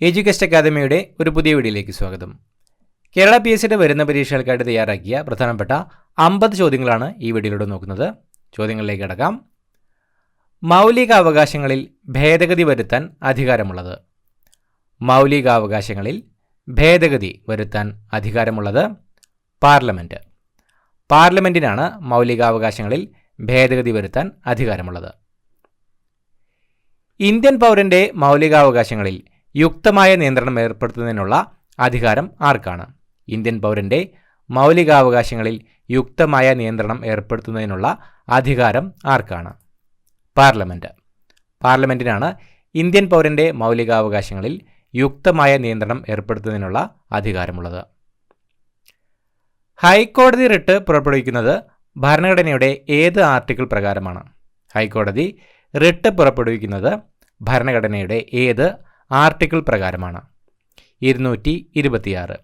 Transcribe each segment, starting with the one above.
എഡ്യൂകസ്റ്റ് അക്കാദമിയുടെ ഒരു പുതിയ വീഡിയോയിലേക്ക് സ്വാഗതം. കേരള PSCയുടെ വരുന്ന പരീക്ഷകൾക്കായിട്ട് തയ്യാറാക്കിയ പ്രധാനപ്പെട്ട 50 ചോദ്യങ്ങളാണ് ഈ വീഡിയോയിലൂടെ നോക്കുന്നത്. ചോദ്യങ്ങളിലേക്ക് കടക്കാം. മൗലികാവകാശങ്ങളിൽ ഭേദഗതി വരുത്താൻ അധികാരമുള്ളത്. മൗലികാവകാശങ്ങളിൽ ഭേദഗതി വരുത്താൻ അധികാരമുള്ളത് പാർലമെൻറ്റ്. പാർലമെൻറ്റിനാണ് മൗലികാവകാശങ്ങളിൽ ഭേദഗതി വരുത്താൻ അധികാരമുള്ളത്. ഇന്ത്യൻ പൗരൻ്റെ മൗലികാവകാശങ്ങളിൽ യുക്തമായ നിയന്ത്രണം ഏർപ്പെടുത്തുന്നതിനുള്ള അധികാരം ആർക്കാണ്? ഇന്ത്യൻ പൗരൻ്റെ മൗലികാവകാശങ്ങളിൽ യുക്തമായ നിയന്ത്രണം ഏർപ്പെടുത്തുന്നതിനുള്ള അധികാരം ആർക്കാണ്? പാർലമെൻറ്റ്. പാർലമെൻറ്റിനാണ് ഇന്ത്യൻ പൗരൻ്റെ മൗലികാവകാശങ്ങളിൽ യുക്തമായ നിയന്ത്രണം ഏർപ്പെടുത്തുന്നതിനുള്ള അധികാരമുള്ളത്. ഹൈക്കോടതി റിട്ട് പുറപ്പെടുവിക്കുന്നത് ഭരണഘടനയുടെ ഏത് ആർട്ടിക്കിൾ പ്രകാരമാണ്? ഹൈക്കോടതി റിട്ട് പുറപ്പെടുവിക്കുന്നത് ഭരണഘടനയുടെ ഏത് ആർട്ടിക്കിൾ പ്രകാരമാണ്? 226.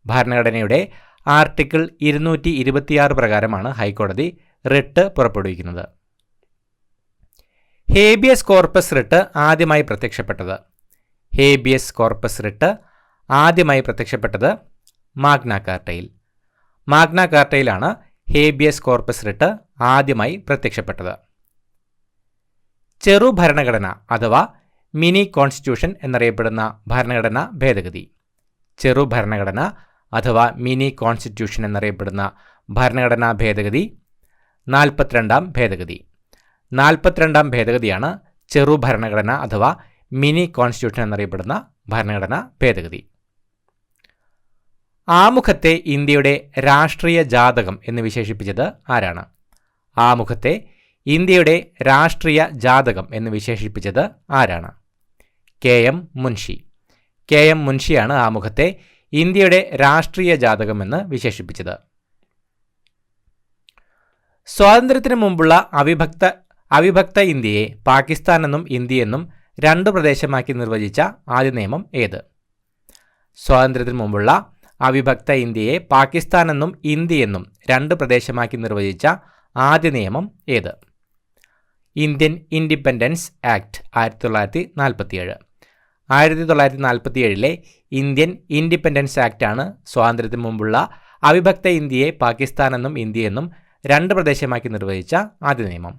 ഭരണഘടനയുടെ ആർട്ടിക്കിൾ 226 പ്രകാരമാണ് ഹൈക്കോടതി റിട്ട് പുറപ്പെടുവിക്കുന്നത്. ഹേബിയസ് കോർപ്പസ് റിട്ട് ആദ്യമായി പ്രത്യക്ഷപ്പെട്ടത്. ഹേബിയസ് കോർപ്പസ് റിട്ട് ആദ്യമായി പ്രത്യക്ഷപ്പെട്ടത് മാഗ്ന കാർട്ടയിൽ. മാഗ്ന കാർട്ടയിലാണ് ഹേബിയസ് കോർപ്പസ് റിട്ട് ആദ്യമായി പ്രത്യക്ഷപ്പെട്ടത്. ചെറു ഭരണഘടന അഥവാ മിനി കോൺസ്റ്റിറ്റ്യൂഷൻ എന്നറിയപ്പെടുന്ന ഭരണഘടനാ ഭേദഗതി. ചെറു ഭരണഘടന അഥവാ മിനി കോൺസ്റ്റിറ്റ്യൂഷൻ എന്നറിയപ്പെടുന്ന ഭരണഘടനാ ഭേദഗതി 42ാം ഭേദഗതി. 42ാം ഭേദഗതിയാണ് ചെറു ഭരണഘടന അഥവാ മിനി കോൺസ്റ്റിറ്റ്യൂഷൻ എന്നറിയപ്പെടുന്ന ഭരണഘടനാ ഭേദഗതി. ആമുഖത്തെ ഇന്ത്യയുടെ രാഷ്ട്രീയ ജാതകം എന്ന് വിശേഷിപ്പിച്ചത് ആരാണ്? ആമുഖത്തെ ഇന്ത്യയുടെ രാഷ്ട്രീയ ജാതകം എന്ന് വിശേഷിപ്പിച്ചത് ആരാണ്? KM മുൻഷി. KM മുൻഷിയാണ് ആമുഖത്തെ ഇന്ത്യയുടെ രാഷ്ട്രീയ ജാതകം എന്ന് വിശേഷിപ്പിച്ചത്. സ്വാതന്ത്ര്യത്തിന് മുമ്പുള്ള അവിഭക്ത ഇന്ത്യയെ പാകിസ്ഥാൻ എന്നും ഇന്ത്യ എന്നും രണ്ടു പ്രദേശമാക്കി നിർവചിച്ച ആദ്യ നിയമം ഏത്? സ്വാതന്ത്ര്യത്തിന് മുമ്പുള്ള അവിഭക്ത ഇന്ത്യയെ പാകിസ്ഥാൻ എന്നും ഇന്ത്യ എന്നും രണ്ട് പ്രദേശമാക്കി നിർവചിച്ച ആദ്യ നിയമം ഏത്? Indian independence act 1947. 1947 Indian independence ആക്റ്റാണ് സ്വാതന്ത്ര്യത്തിന് മുമ്പുള്ള അവിഭക്ത ഇന്ത്യയെ പാകിസ്ഥാൻ എന്നും ഇന്ത്യ എന്നും രണ്ട് പ്രദേശമാക്കി നിർവചിച്ച ആദ്യ നിയമം.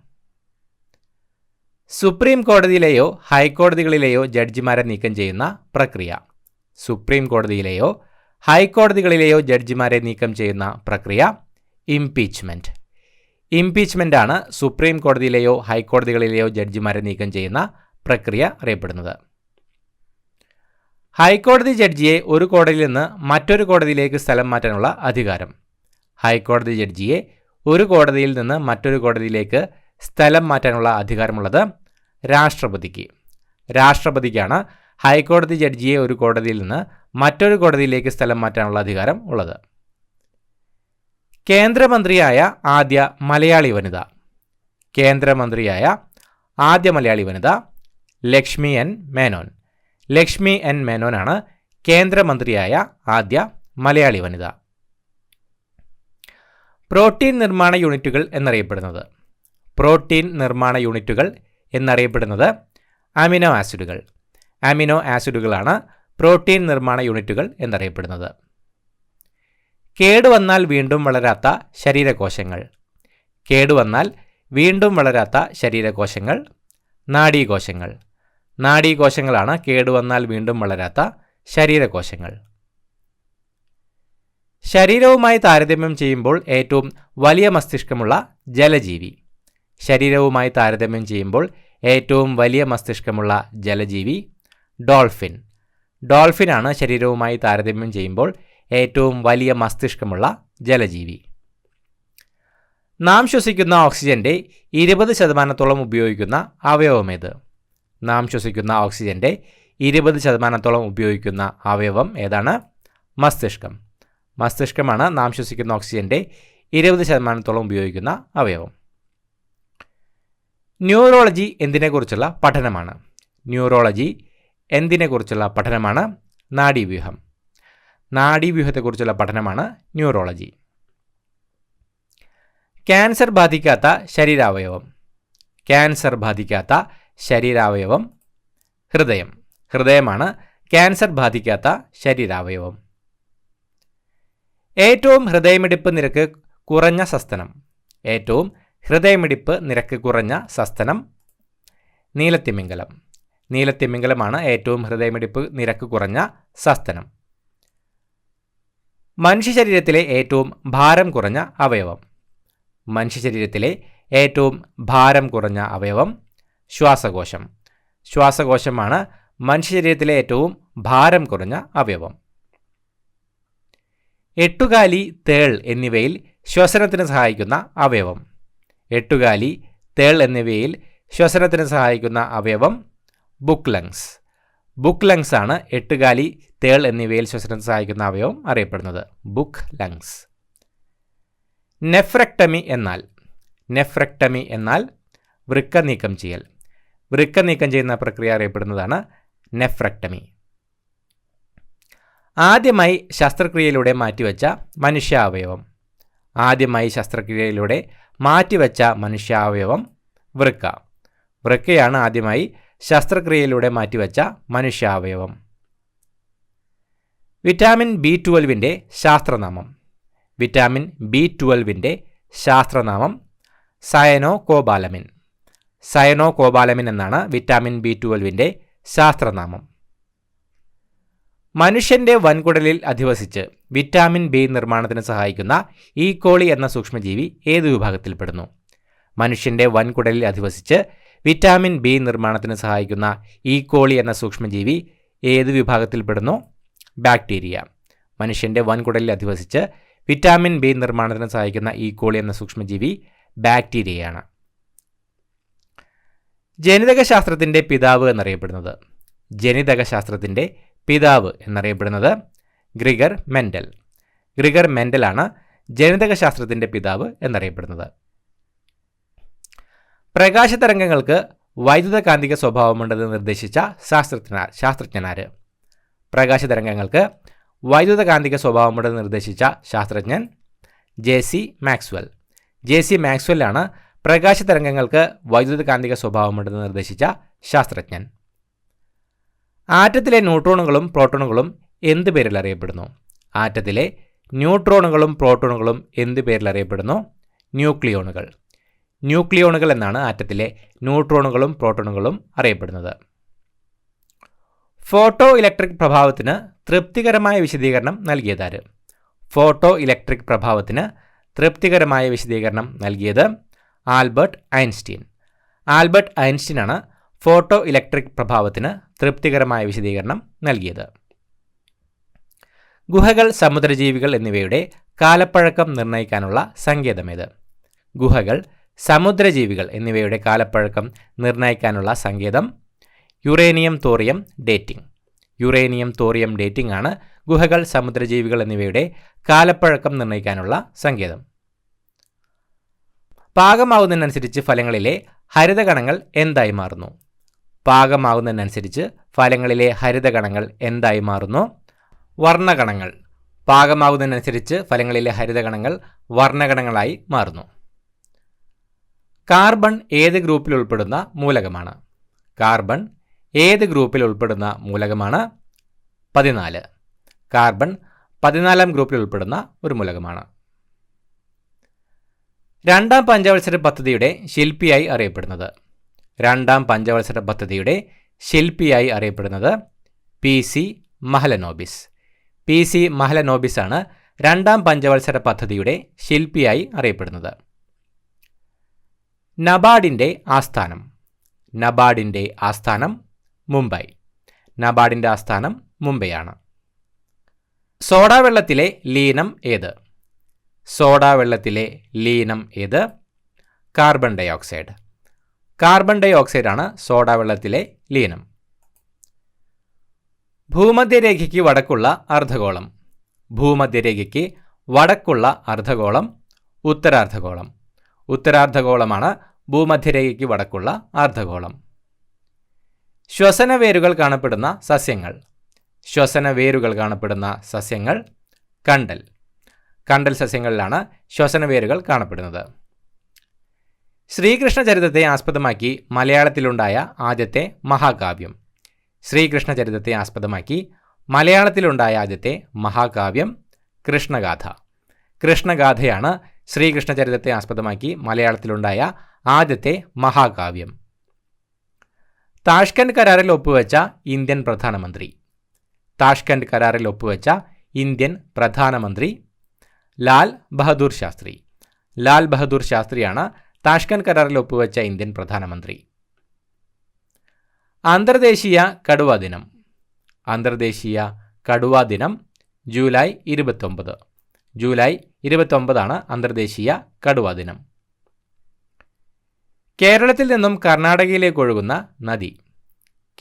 സുപ്രീം കോടതിയിലെയോ ഹൈക്കോടതികളിലെയോ ജഡ്ജിമാരെ നീക്കം ചെയ്യുന്ന പ്രക്രിയ. സുപ്രീം കോടതിയിലെയോ ഹൈക്കോടതികളിലെയോ ജഡ്ജിമാരെ നീക്കം ചെയ്യുന്ന പ്രക്രിയ ഇംപീച്ച്മെൻറ്റ്. ഇംപീച്ച്മെൻ്റ് ആണ് സുപ്രീം കോടതിയിലെയോ ഹൈക്കോടതികളിലെയോ ജഡ്ജിമാരെ നീക്കം ചെയ്യുന്ന പ്രക്രിയ അറിയപ്പെടുന്നത്. ഹൈക്കോടതി ജഡ്ജിയെ ഒരു കോടതിയിൽ നിന്ന് മറ്റൊരു കോടതിയിലേക്ക് സ്ഥലം മാറ്റാനുള്ള അധികാരം. ഹൈക്കോടതി ജഡ്ജിയെ ഒരു കോടതിയിൽ നിന്ന് മറ്റൊരു കോടതിയിലേക്ക് സ്ഥലം മാറ്റാനുള്ള അധികാരമുള്ളത് രാഷ്ട്രപതിക്ക്. രാഷ്ട്രപതിക്കാണ് ഹൈക്കോടതി ജഡ്ജിയെ ഒരു കോടതിയിൽ നിന്ന് മറ്റൊരു കോടതിയിലേക്ക് സ്ഥലം മാറ്റാനുള്ള അധികാരം ഉള്ളത്. കേന്ദ്രമന്ത്രിയായ ആദ്യ മലയാളി വനിത. കേന്ദ്രമന്ത്രിയായ ആദ്യ മലയാളി വനിത ലക്ഷ്മി എൻ മേനോൻ. ലക്ഷ്മി എൻ മേനോനാണ് കേന്ദ്രമന്ത്രിയായ ആദ്യ മലയാളി വനിത. പ്രോട്ടീൻ നിർമ്മാണ യൂണിറ്റുകൾ എന്നറിയപ്പെടുന്നത്. പ്രോട്ടീൻ നിർമ്മാണ യൂണിറ്റുകൾ എന്നറിയപ്പെടുന്നത് അമിനോ ആസിഡുകൾ. അമിനോ ആസിഡുകളാണ് പ്രോട്ടീൻ നിർമ്മാണ യൂണിറ്റുകൾ എന്നറിയപ്പെടുന്നത്. കേടുവന്നാൽ വീണ്ടും വളരാത്ത ശരീരകോശങ്ങൾ. കേടുവന്നാൽ വീണ്ടും വളരാത്ത ശരീരകോശങ്ങൾ നാഡീകോശങ്ങൾ. നാഡീകോശങ്ങളാണ് കേടുവന്നാൽ വീണ്ടും വളരാത്ത ശരീരകോശങ്ങൾ. ശരീരവുമായി താരതമ്യം ചെയ്യുമ്പോൾ ഏറ്റവും വലിയ മസ്തിഷ്കമുള്ള ജലജീവി. ശരീരവുമായി താരതമ്യം ചെയ്യുമ്പോൾ ഏറ്റവും വലിയ മസ്തിഷ്കമുള്ള ജലജീവി ഡോൾഫിൻ. ഡോൾഫിനാണ് ശരീരവുമായി താരതമ്യം ചെയ്യുമ്പോൾ ഏറ്റവും വലിയ മസ്തിഷ്കമുള്ള ജലജീവി. നാം ശ്വസിക്കുന്ന ഓക്സിജൻ്റെ 20% ഉപയോഗിക്കുന്ന അവയവമേത്? നാം ശ്വസിക്കുന്ന ഓക്സിജൻ്റെ 20% ഉപയോഗിക്കുന്ന അവയവം ഏതാണ്? മസ്തിഷ്കം. മസ്തിഷ്കമാണ് നാം ശ്വസിക്കുന്ന ഓക്സിജൻ്റെ 20% ഉപയോഗിക്കുന്ന അവയവം. ന്യൂറോളജി എന്തിനെക്കുറിച്ചുള്ള പഠനമാണ്? ന്യൂറോളജി എന്തിനെക്കുറിച്ചുള്ള പഠനമാണ്? നാഡീവ്യൂഹം. നാഡീവ്യൂഹത്തെക്കുറിച്ചുള്ള പഠനമാണ് ന്യൂറോളജി. ക്യാൻസർ ബാധിക്കാത്ത ശരീരാവയവം. ക്യാൻസർ ബാധിക്കാത്ത ശരീരാവയവം ഹൃദയം. ഹൃദയമാണ് ക്യാൻസർ ബാധിക്കാത്ത ശരീരാവയവം. ഏറ്റവും ഹൃദയമിടിപ്പ് നിരക്ക് കുറഞ്ഞ സസ്തനം. ഏറ്റവും ഹൃദയമിടിപ്പ് നിരക്ക് കുറഞ്ഞ സസ്തനം നീലത്തിമിംഗലം. നീലത്തിമിംഗലമാണ് ഏറ്റവും ഹൃദയമിടിപ്പ് നിരക്ക് കുറഞ്ഞ സസ്തനം. മനുഷ്യ ശരീരത്തിലെ ഏറ്റവും ഭാരം കുറഞ്ഞ അവയവം. മനുഷ്യ ശരീരത്തിലെ ഏറ്റവും ഭാരം കുറഞ്ഞ അവയവം ശ്വാസകോശം. ശ്വാസകോശമാണ് മനുഷ്യ ശരീരത്തിലെ ഏറ്റവും ഭാരം കുറഞ്ഞ അവയവം. എട്ടുകാലി, തേൾ എന്നിവയിൽ ശ്വസനത്തിന് സഹായിക്കുന്ന അവയവം. എട്ടുകാലി, തേൾ എന്നിവയിൽ ശ്വസനത്തിന് സഹായിക്കുന്ന അവയവം ബുക്ക് ലങ്സ്. ബുക്ക് ലങ്സ് ആണ് എട്ടുകാലി, തേൾ എന്നിവയിൽ ശ്വസനത്തിന് സഹായിക്കുന്ന അവയവം അറിയപ്പെടുന്നത് ബുക്ക് ലങ്സ്. നെഫ്രെക്ടമി എന്നാൽ നെഫ്രെക്ടമി എന്നാൽ വൃക്ക നീക്കം ചെയ്യൽ. വൃക്ക നീക്കം ചെയ്യുന്ന പ്രക്രിയ അറിയപ്പെടുന്നതാണ് നെഫ്രെക്ടമി. ആദ്യമായി ശസ്ത്രക്രിയയിലൂടെ മാറ്റിവെച്ച മനുഷ്യാവയവം. ആദ്യമായി ശസ്ത്രക്രിയയിലൂടെ മാറ്റിവെച്ച മനുഷ്യാവയവം വൃക്ക. വൃക്കയാണ് ആദ്യമായി ശസ്ത്രക്രിയയിലൂടെ മാറ്റിവെച്ച മനുഷ്യാവയവം. വിറ്റാമിൻ B12 ശാസ്ത്രനാമം. വിറ്റാമിൻ B12 ശാസ്ത്രനാമം സയനോകോബാലമിൻ. സയനോകോബാലമിൻ എന്നാണ് വിറ്റാമിൻ B12 ശാസ്ത്രനാമം. മനുഷ്യന്റെ വൻകുടലിൽ അധിവസിച്ച് വിറ്റാമിൻ B നിർമ്മാണത്തിന് സഹായിക്കുന്ന E. coli എന്ന സൂക്ഷ്മജീവി ഏത് വിഭാഗത്തിൽപ്പെടുന്നു? മനുഷ്യന്റെ വൻകുടലിൽ അധിവസിച്ച് വിറ്റാമിൻ B നിർമ്മാണത്തിന് സഹായിക്കുന്ന E. coli എന്ന സൂക്ഷ്മജീവി ഏത് വിഭാഗത്തിൽപ്പെടുന്നു? ബാക്ടീരിയ. മനുഷ്യന്റെ വൻകുടലിൽ അധിവസിച്ച് വിറ്റാമിൻ B നിർമ്മാണത്തിന് സഹായിക്കുന്ന E. coli എന്ന സൂക്ഷ്മജീവി ബാക്ടീരിയയാണ്. ജനിതകശാസ്ത്രത്തിന്റെ പിതാവ് എന്നറിയപ്പെടുന്നത്. ജനിതകശാസ്ത്രത്തിന്റെ പിതാവ് എന്നറിയപ്പെടുന്നത് ഗ്രിഗർ മെൻഡൽ. ഗ്രിഗർ മെൻഡലാണ് ജനിതകശാസ്ത്രത്തിന്റെ പിതാവ് എന്നറിയപ്പെടുന്നത്. പ്രകാശതരംഗങ്ങൾക്ക് വൈദ്യുതകാന്തിക സ്വഭാവമുണ്ടെന്ന് നിർദ്ദേശിച്ച ശാസ്ത്രജ്ഞനാര്? പ്രകാശതരംഗങ്ങൾക്ക് വൈദ്യുതകാന്തിക സ്വഭാവമുണ്ടെന്ന് നിർദ്ദേശിച്ച ശാസ്ത്രജ്ഞൻ JC മാക്സ്വെൽ. JC മാക്സ്വെല്ലാണ് പ്രകാശതരംഗങ്ങൾക്ക് വൈദ്യുതകാന്തിക സ്വഭാവമുണ്ടെന്ന് നിർദ്ദേശിച്ച ശാസ്ത്രജ്ഞൻ. ആറ്റത്തിലെ ന്യൂട്രോണുകളും പ്രോട്ടോണുകളും എന്ത് പേരിൽ അറിയപ്പെടുന്നു? ആറ്റത്തിലെ ന്യൂട്രോണുകളും പ്രോട്ടോണുകളും എന്ത് പേരിൽ അറിയപ്പെടുന്നു? ന്യൂക്ലിയോണുകൾ. ന്യൂക്ലിയോണുകൾ എന്നാണ് ആറ്റത്തിലെ ന്യൂട്രോണുകളും പ്രോട്ടോണുകളും അറിയപ്പെടുന്നത്. ഫോട്ടോ ഇലക്ട്രിക് പ്രഭാവത്തിന് തൃപ്തികരമായ വിശദീകരണം നൽകിയതാര്? ഫോട്ടോ ഇലക്ട്രിക് പ്രഭാവത്തിന് തൃപ്തികരമായ വിശദീകരണം നൽകിയത് ആൽബർട്ട് ഐൻസ്റ്റീൻ. ആൽബർട്ട് ഐൻസ്റ്റീനാണ് ഫോട്ടോ ഇലക്ട്രിക് പ്രഭാവത്തിന് തൃപ്തികരമായ വിശദീകരണം നൽകിയത്. ഗുഹകൾ, സമുദ്രജീവികൾ എന്നിവയുടെ കാലപ്പഴക്കം നിർണ്ണയിക്കാനുള്ള സങ്കേതമേത്? ഗുഹകൾ, സമുദ്രജീവികൾ എന്നിവയുടെ കാലപ്പഴക്കം നിർണ്ണയിക്കാനുള്ള സങ്കേതം uranium thorium dating. Uranium thorium dating ആണ് ഗുഹകൾ, സമുദ്രജീവികൾ എന്നിവയുടെ കാലപ്പഴക്കം നിർണ്ണയിക്കാനുള്ള സങ്കേതം. പാകമാകുന്നതിനനുസരിച്ച് ഫലങ്ങളിലെ ഹരിതകണങ്ങൾ എന്തായി മാറുന്നു? പാകമാകുന്നതിനനുസരിച്ച് ഫലങ്ങളിലെ ഹരിതകണങ്ങൾ എന്തായി മാറുന്നു? വർണ്ണകണങ്ങൾ. പാകമാകുന്നതിനനുസരിച്ച് ഫലങ്ങളിലെ ഹരിതകണങ്ങൾ വർണ്ണകണങ്ങളായി മാറുന്നു. കാർബൺ ഏത് ഗ്രൂപ്പിൽ ഉൾപ്പെടുന്ന മൂലകമാണ്? കാർബൺ ഏത് ഗ്രൂപ്പിൽ ഉൾപ്പെടുന്ന മൂലകമാണ്? 14. കാർബൺ 14ാം ഗ്രൂപ്പിൽ ഉൾപ്പെടുന്ന ഒരു മൂലകമാണ്. രണ്ടാം പഞ്ചവത്സര പദ്ധതിയുടെ ശില്പിയായി അറിയപ്പെടുന്നത്? രണ്ടാം പഞ്ചവത്സര പദ്ധതിയുടെ ശില്പിയായി അറിയപ്പെടുന്നത് PC മഹലനോബിസ്. PC മഹലനോബിസ് ആണ് രണ്ടാം പഞ്ചവത്സര പദ്ധതിയുടെ ശില്പിയായി അറിയപ്പെടുന്നത്. നബാർഡിൻ്റെ ആസ്ഥാനം? നബാർഡിൻ്റെ ആസ്ഥാനം മുംബൈ. നബാർഡിൻ്റെ ആസ്ഥാനം മുംബൈയാണ്. സോഡാവെള്ളത്തിലെ ലീനം ഏത്? സോഡാവെള്ളത്തിലെ ലീനം ഏത്? Carbon dioxide. കാർബൺ ഡൈ ഓക്സൈഡാണ് സോഡാവെള്ളത്തിലെ ലീനം. ഭൂമധ്യരേഖയ്ക്ക് വടക്കുള്ള അർദ്ധഗോളം? ഭൂമധ്യരേഖയ്ക്ക് വടക്കുള്ള അർദ്ധഗോളം ഉത്തരാർദ്ധഗോളം. ഉത്തരാർദ്ധഗോളമാണ് ഭൂമധ്യരേഖയ്ക്ക് വടക്കുള്ള അർദ്ധഗോളം. ശ്വസനവേരുകൾ കാണപ്പെടുന്ന സസ്യങ്ങൾ? ശ്വസനവേരുകൾ കാണപ്പെടുന്ന സസ്യങ്ങൾ കണ്ടൽ. കണ്ടൽ സസ്യങ്ങളിലാണ് ശ്വസനവേരുകൾ കാണപ്പെടുന്നത്. ശ്രീകൃഷ്ണ ചരിത്രത്തെ ആസ്പദമാക്കി മലയാളത്തിലുണ്ടായ ആദ്യത്തെ മഹാകാവ്യം? ശ്രീകൃഷ്ണ ചരിത്രത്തെ ആസ്പദമാക്കി മലയാളത്തിലുണ്ടായ ആദ്യത്തെ മഹാകാവ്യം കൃഷ്ണഗാഥ. കൃഷ്ണഗാഥയാണ് ശ്രീകൃഷ്ണ ചരിത്രത്തെ ആസ്പദമാക്കി മലയാളത്തിലുണ്ടായ ആദ്യത്തെ മഹാകാവ്യം. താഷ്കന്റ് കരാറിൽ ഒപ്പുവെച്ച ഇന്ത്യൻ പ്രധാനമന്ത്രി. താഷ്കന്റ് കരാറിൽ ഒപ്പുവെച്ച ഇന്ത്യൻ പ്രധാനമന്ത്രി ലാൽ ബഹദൂർ ശാസ്ത്രി. ലാൽ ബഹദൂർ ശാസ്ത്രിയാണ് താഷ്കന്റ് കരാറിൽ ഒപ്പുവെച്ച ഇന്ത്യൻ പ്രധാനമന്ത്രി. അന്തർദേശീയ കടുവാ ദിനം. അന്തർദേശീയ കടുവാ ദിനം ജൂലൈ 29. ജൂലൈ 29 അന്തർദേശീയ കടുവാ ദിനം. കേരളത്തിൽ നിന്നും കർണാടകയിലേക്ക് ഒഴുകുന്ന നദി.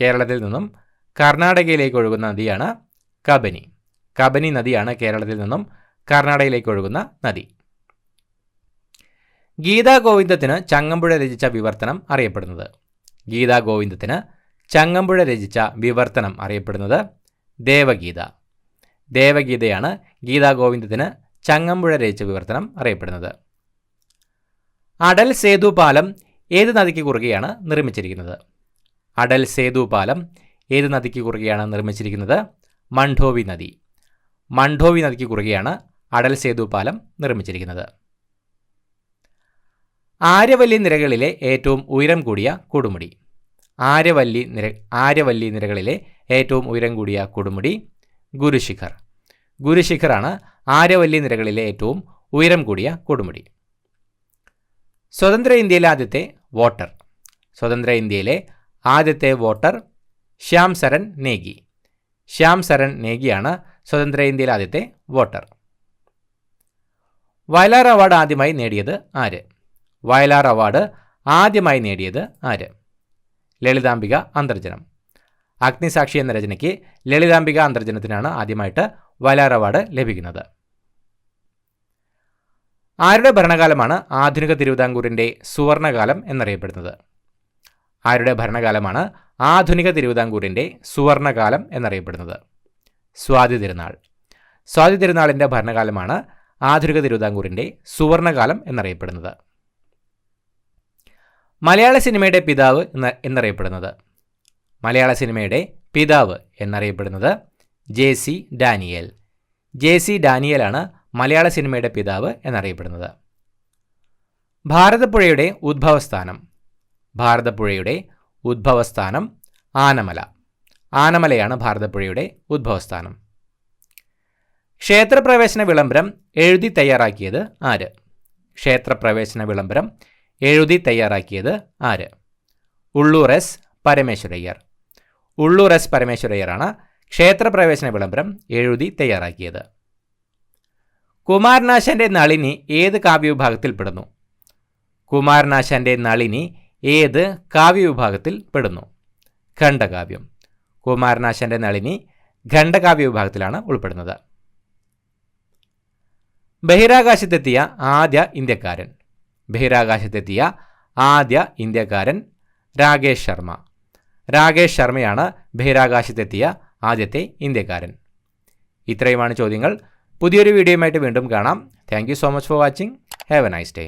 കേരളത്തിൽ നിന്നും കർണാടകയിലേക്ക് ഒഴുകുന്ന നദിയാണ് കബനി. കബനി നദിയാണ് കേരളത്തിൽ നിന്നും കർണാടകയിലേക്ക് ഒഴുകുന്ന നദി. ഗീതാ ഗോവിന്ദത്തിന് ചങ്ങമ്പുഴ രചിച്ച വിവർത്തനം അറിയപ്പെടുന്നത്. ഗീതാ ഗോവിന്ദത്തിന് ചങ്ങമ്പുഴ രചിച്ച വിവർത്തനം അറിയപ്പെടുന്നത് ദേവഗീത. ദേവഗീതയാണ് ഗീതാ ഗോവിന്ദത്തിന് ചങ്ങമ്പുഴ രചിച്ച വിവർത്തനം അറിയപ്പെടുന്നത്. അടൽ സേതു പാലം ഏത് നദിക്ക് കുറുകെയാണ് നിർമ്മിച്ചിരിക്കുന്നത്? അടൽ സേതു പാലം ഏത് നദിക്ക് കുറുകെയാണ് നിർമ്മിച്ചിരിക്കുന്നത്? മണ്ഡോവി നദി. മണ്ഡോവി നദിക്ക് കുറുകെയാണ് അടൽ സേതു പാലം നിർമ്മിച്ചിരിക്കുന്നത്. ആര്യവല്ലി നിരകളിലെ ഏറ്റവും ഉയരം കൂടിയ കൊടുമുടി. ആര്യവല്ലി നിരകളിലെ ഏറ്റവും ഉയരം കൂടിയ കൊടുമുടി ഗുരുശിഖർ. ഗുരുശിഖറാണ് ആര്യവല്ലി നിരകളിലെ ഏറ്റവും ഉയരം കൂടിയ കൊടുമുടി. സ്വതന്ത്ര ഇന്ത്യയിലെ ആദ്യത്തെ വോട്ടർ. സ്വതന്ത്ര ഇന്ത്യയിലെ ആദ്യത്തെ വോട്ടർ ശ്യാം സരൺ നേഗി. ശ്യാം സരൺ നേഗിയാണ് സ്വതന്ത്ര ഇന്ത്യയിലെ ആദ്യത്തെ വോട്ടർ. വയലാർ അവാർഡ് ആദ്യമായി നേടിയത് ആര്? വയലാർ അവാർഡ് ആദ്യമായി നേടിയത് ആര്? ലളിതാംബിക അന്തർജനം. അഗ്നിസാക്ഷി എന്ന രചനയ്ക്ക് ലളിതാംബിക അന്തർജനത്തിനാണ് ആദ്യമായിട്ട് വയലാർ അവാർഡ് ലഭിക്കുന്നത്. ആരുടെ ഭരണകാലമാണ് ആധുനിക തിരുവിതാംകൂറിൻ്റെ സുവർണകാലം എന്നറിയപ്പെടുന്നത്? ആരുടെ ഭരണകാലമാണ് ആധുനിക തിരുവിതാംകൂറിൻ്റെ സുവർണകാലം എന്നറിയപ്പെടുന്നത്? സ്വാതി തിരുനാൾ. സ്വാതി തിരുനാളിൻ്റെ ഭരണകാലമാണ് ആധുനിക തിരുവിതാംകൂറിൻ്റെ സുവർണകാലം എന്നറിയപ്പെടുന്നത്. മലയാള സിനിമയുടെ പിതാവ് എന്നറിയപ്പെടുന്നത്? മലയാള സിനിമയുടെ പിതാവ് എന്നറിയപ്പെടുന്നത് JC ഡാനിയേൽ. JC ഡാനിയേലാണ് മലയാള സിനിമയുടെ പിതാവ് എന്നറിയപ്പെടുന്നത്. ഭാരതപ്പുഴയുടെ ഉദ്ഭവസ്ഥാനം. ഭാരതപ്പുഴയുടെ ഉദ്ഭവസ്ഥാനം ആനമല. ആനമലയാണ് ഭാരതപ്പുഴയുടെ ഉദ്ഭവസ്ഥാനം. ക്ഷേത്രപ്രവേശന വിളംബരം എഴുതി തയ്യാറാക്കിയത് ആര്? ക്ഷേത്രപ്രവേശന വിളംബരം എഴുതി തയ്യാറാക്കിയത് ആര്? ഉള്ളൂർ S പരമേശ്വരയ്യർ. ഉള്ളൂർ S പരമേശ്വരയ്യറാണ് ക്ഷേത്രപ്രവേശന വിളംബരം എഴുതി തയ്യാറാക്കിയത്. കുമാരനാശാന്റെ നളിനി ഏത് കാവ്യവിഭാഗത്തിൽ പെടുന്നു? കുമാരനാശാന്റെ നളിനി ഏത് കാവ്യവിഭാഗത്തിൽ പെടുന്നു? ഖണ്ഡകാവ്യം. കുമാരനാശാന്റെ നളിനി ഖണ്ഡകാവ്യ വിഭാഗത്തിലാണ് ഉൾപ്പെടുന്നത്. ബഹിരാകാശത്തെത്തിയ ആദ്യ ഇന്ത്യക്കാരൻ. ബഹിരാകാശത്തെത്തിയ ആദ്യ ഇന്ത്യക്കാരൻ രാകേഷ് ശർമ്മ. രാകേഷ് ശർമ്മയാണ് ബഹിരാകാശത്തെത്തിയ ആദ്യത്തെ ഇന്ത്യക്കാരൻ. ഇത്രയുമാണ് ചോദ്യങ്ങൾ. പുതിയൊരു വീഡിയോയുമായിട്ട് വീണ്ടും കാണാം. Thank you so much for watching. Have A nice day.